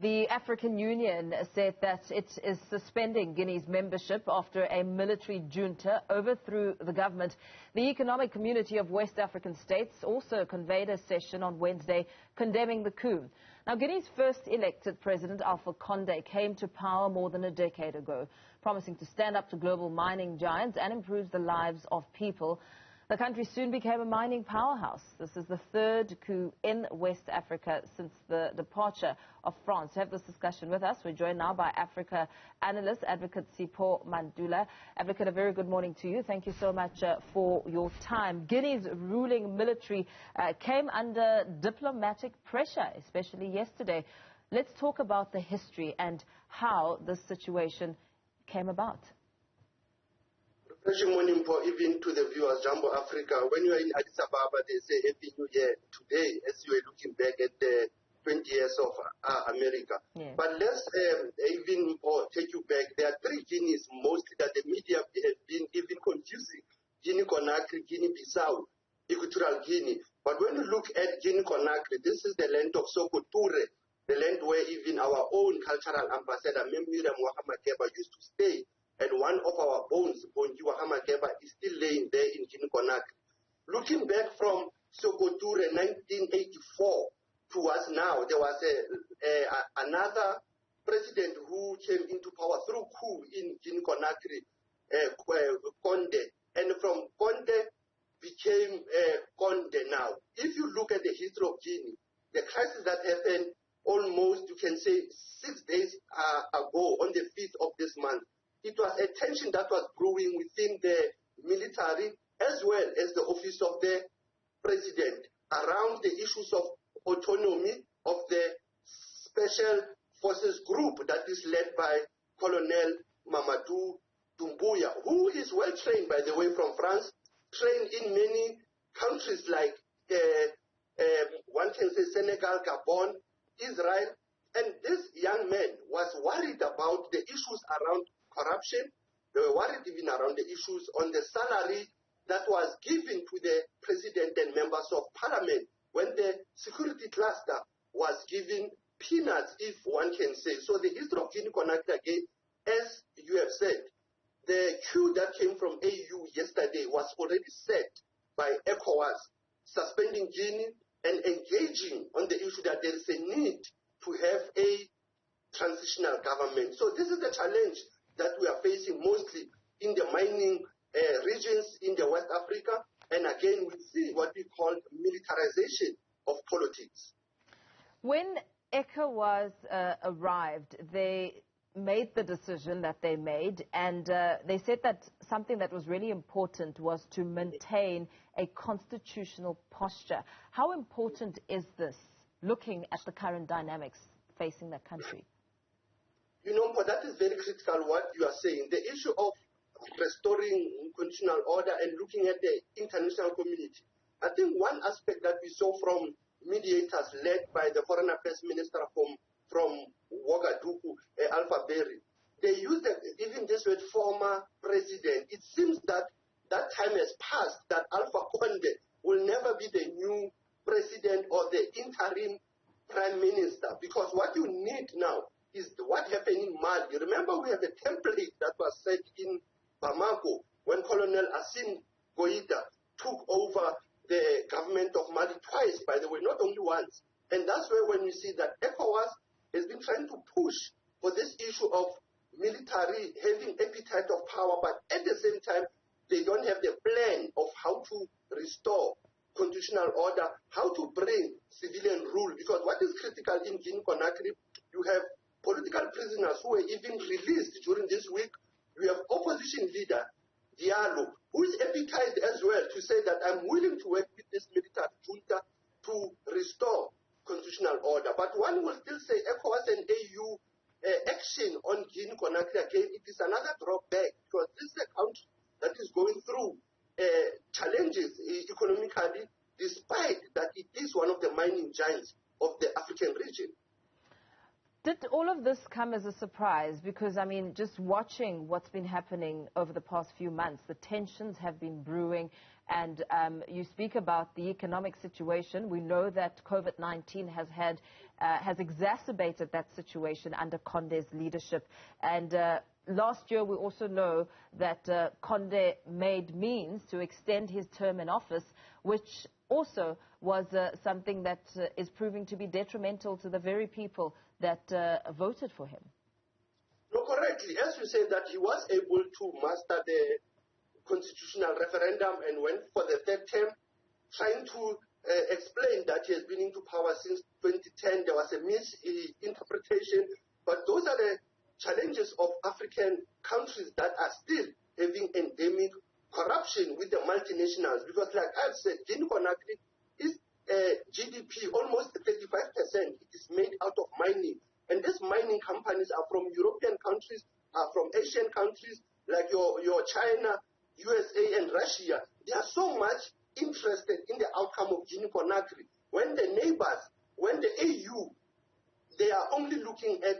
The African Union said that it is suspending Guinea's membership after a military junta overthrew the government. The Economic Community of West African States also convened a session on Wednesday condemning the coup. Now, Guinea's first elected president, Alpha Condé, came to power more than a decade ago, promising to stand up to global mining giants and improve the lives of people. The country soon became a mining powerhouse. This is the third coup in West Africa since the departure of France. To have this discussion with us, we're joined now by Africa analyst, advocate Sipho Mantula. Advocate, a very good morning to you. Thank you so much for your time. Guinea's ruling military came under diplomatic pressure, especially yesterday. Let's talk about the history and how this situation came about. Refreshing morning for even to the viewers, Jambo Africa. When you are in Addis Ababa, they say Happy New Year today, as you are looking back at the 20 years of America. Yeah. But let's even take you back. There are three Guineas mostly that the media have been even confusing. Guinea-Conakry, Guinea-Bissau, Equatorial Guinea. But when you look at Guinea-Conakry, this is the land of Sokoture, the land where even our own cultural ambassador, Miriam Wahamakeba, used to stay. And one of our bones, Bongi Wahamakeba, is still laying there in Guinea-Conakry. Looking back from Sokoture 1984 to us now, there was another president who came into power through coup in Guinea-Conakry, Condé. And from Condé became Condé now. If you look at the history of Guinea, the crisis that happened almost, you can say, 6 days ago on the 5th of this month, it was a tension that was brewing within the military as well as the office of the president around the issues of autonomy of the special forces group that is led by Colonel Mamadou Doumbouya, who is well trained, by the way, from France, trained in many countries like one can say Senegal, Gabon, Israel. And this young man was worried about the issues around corruption. They were worried even around the issues on the salary that was given to the president and members of parliament when the security cluster was given peanuts, if one can say. So the history of Guinea-Conakry, again, as you have said, the cue that came from AU yesterday was already set by ECOWAS, suspending Guinea and engaging on the issue that there is a need to have a transitional government. So this is the challenge that we are facing mostly in the mining regions in the West Africa. And again, we see what we call militarization of politics. When ECOWAS arrived, they made the decision that they made, and they said that something that was really important was to maintain a constitutional posture. How important is this, looking at the current dynamics facing the country? You know, but that is very critical what you are saying. The issue of restoring constitutional order and looking at the international community. I think one aspect that we saw from mediators led by the Foreign Affairs Minister from Ouagadougou, Alpha Berry, they used even this word former president. It seems that that time has passed, that Alpha Condé will never be the new president or the interim prime minister, because what you need now is what happened in Mali. Remember, we have a template that was set in Bamako when Colonel Assimi Goïta took over the government of Mali twice, by the way, not only once. And that's where when you see that ECOWAS has been trying to push for this issue of military having appetite of power, but at the same time, they don't have the plan of how to restore constitutional order, how to bring civilian rule. Because what is critical in Guinea-Conakry, you have political prisoners who were even released during this week. We have opposition leader, Diallo, who is appetite as well to say that I'm willing to work with this military junta to restore constitutional order. But one will still say ECOWAS and AU action on Guinea-Conakry, again, it is another drawback, because this is a country that is going through challenges economically, despite that it is one of the mining giants of the African region. Did all of this come as a surprise? Because, I mean, just watching what's been happening over the past few months, the tensions have been brewing, and you speak about the economic situation. We know that COVID-19 has had has exacerbated that situation under Conde's leadership. And last year, we also know that Conde made means to extend his term in office, which also was something that is proving to be detrimental to the very people that voted for him. No, correctly. As you said, that he was able to master the constitutional referendum and went for the third term, trying to explain that he has been into power since 2010. There was a misinterpretation, but those are the challenges of African countries that are still having endemic corruption with the multinationals. Because like I've said, Guinea-Conakry is GDP almost 35%. It is made out of mining. And these mining companies are from European countries, are from Asian countries, like your China, USA, and Russia. They are so much interested in the outcome of Guinea-Conakry. When the neighbors, when the AU, they are only looking at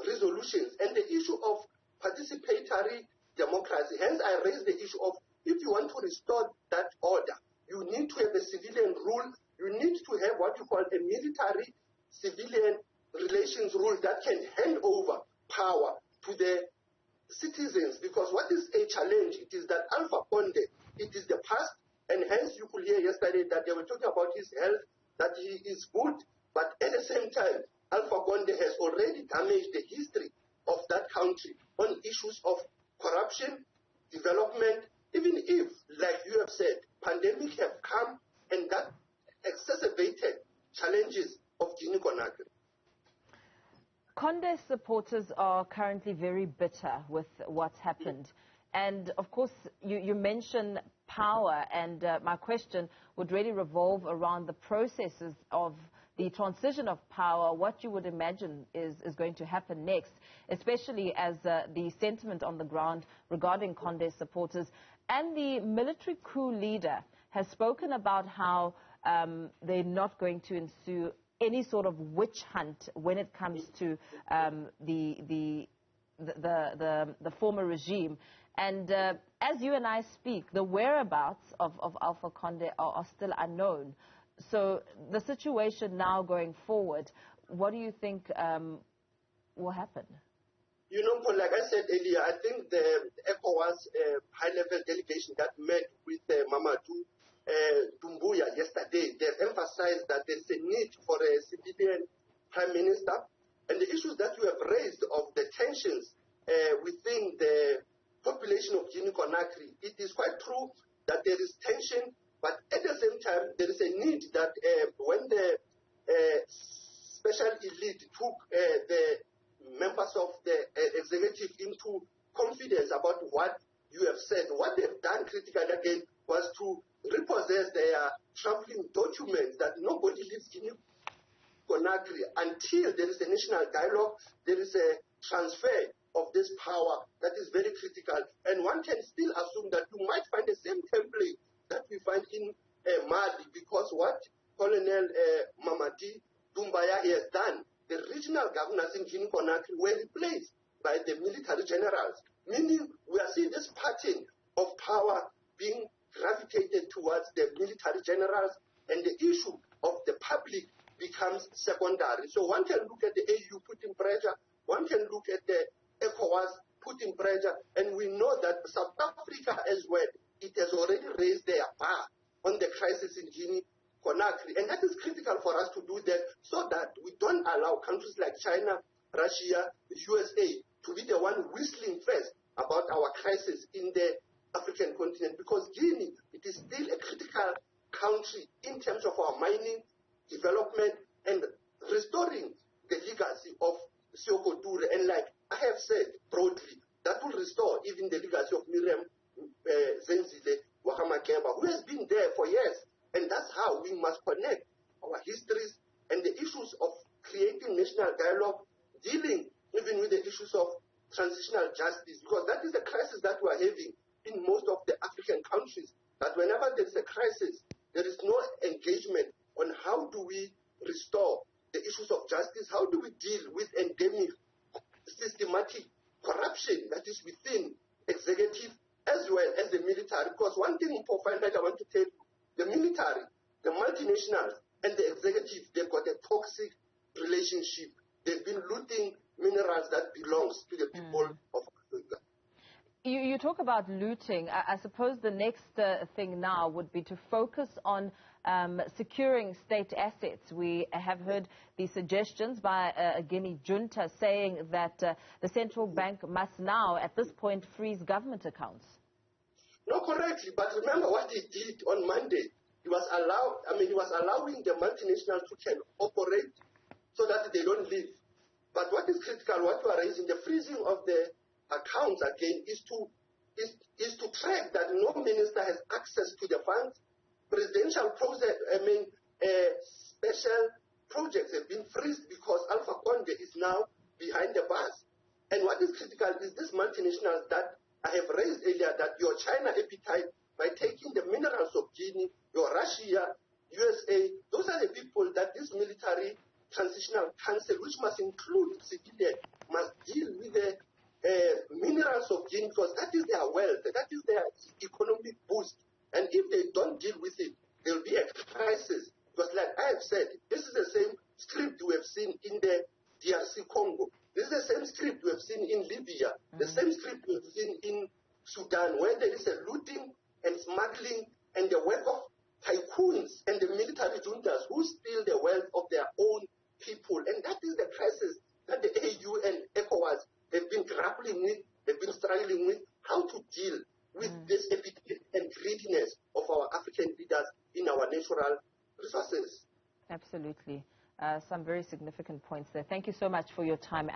resolutions and the issue of participatory democracy. Hence, I raised the issue of if you want to restore that order, you need to have a civilian rule. You need to have what you call a military-civilian relations rule that can hand over power to the citizens. Because what is a challenge? It is that Alpha Conde, it is the past, and hence you could hear yesterday that they were talking about his health, that he is good, but at the same time, Alpha Conde has already damaged the history of that country on issues of corruption, development, even if, like you have said, pandemic have come and that exacerbated challenges of Guinea-Conakry. Conde supporters are currently very bitter with what's happened. And, of course, you mention power, and my question would really revolve around the processes of the transition of power, what you would imagine is going to happen next, especially as the sentiment on the ground regarding Conde's supporters and the military coup leader has spoken about how they're not going to ensue any sort of witch hunt when it comes to the former regime. And as you and I speak, the whereabouts of Alpha Conde are still unknown. So the situation now going forward, what do you think will happen? You know, like I said earlier, I think the ECOWAS high-level delegation that met with Mamadou Doumbouya yesterday, they've emphasized that there's a need for a civilian prime minister. And the issues that you have raised of the tensions within the population of Guinea-Conakry, it is quite true that there is tension, but at the same time, there is a need that when the special elite took the members of the executive into confidence about what you have said, what they've done critically again was to repossess their traveling documents that nobody leaves Guinea-Conakry until there is a national dialogue, there is a transfer of this power that is very critical. And one can still assume that you might find the same template that we find in Mali, because what Colonel Mamadi Doumbouya has done, the regional governors in Guinea-Conakry were replaced by the military generals, meaning we are seeing this pattern of power being gravitated towards the military generals, and the issue of the public becomes secondary. So one can look at the AU putting pressure, one can look at the ECOWAS putting pressure, and we know that South Africa as well, it has already raised their bar on the crisis in Guinea-Conakry. And that is critical for us to do that so that we don't allow countries like China, Russia, the USA to be the one whistling first about our crisis in the African continent, because Guinea, it is still a critical country in terms of our mining, development, and restoring the legacy of Sipho Mantula. And like I have said broadly, that will restore even the legacy of Miriam Zenzile Wahamakemba, who has been there for years. And that's how we must connect our histories and the issues of creating national dialogue, dealing even with the issues of transitional justice, because that is the crisis that we are having in most of the African countries, that whenever there is a crisis, there is no engagement on how do we restore the issues of justice, how do we deal with endemic systematic corruption that is within executive as well as the military. Because one thing important that I want to tell you, the military, the multinationals, and the executive, they've got a toxic relationship. minerals that belongs to the people of Africa. You talk about looting. I suppose the next thing now would be to focus on securing state assets. We have heard the suggestions by a Guinea junta saying that the central bank must now, at this point, freeze government accounts. No, correctly. But remember what he did on Monday. He was allowing the multinationals to can operate so that they don't leave. But what is critical, what you are raising, the freezing of the accounts again is to track that no minister has access to the funds. Presidential project, special projects have been freezed because Alpha Conde is now behind the bars. And what is critical is these multinationals that I have raised earlier, that your China appetite by taking the minerals of Guinea, your Russia, USA, those are the people that this military transitional council, which must include civilians, must deal with the minerals of Guinea, because that is their wealth, that is their economic boost. And if they don't deal with it, there will be a crisis. Because like I have said, this is the same script we have seen in the DRC Congo. This is the same script we have seen in Libya, the same script we have seen in Sudan, where there is a looting and smuggling and the work of tycoons and the military juntas who steal the wealth of their own people. And that is the crisis that the AU and ECOWAS have been grappling with, they've been struggling with, how to deal with this appetite and greediness of our African leaders in our natural resources. Absolutely. Some very significant points there. Thank you so much for your time.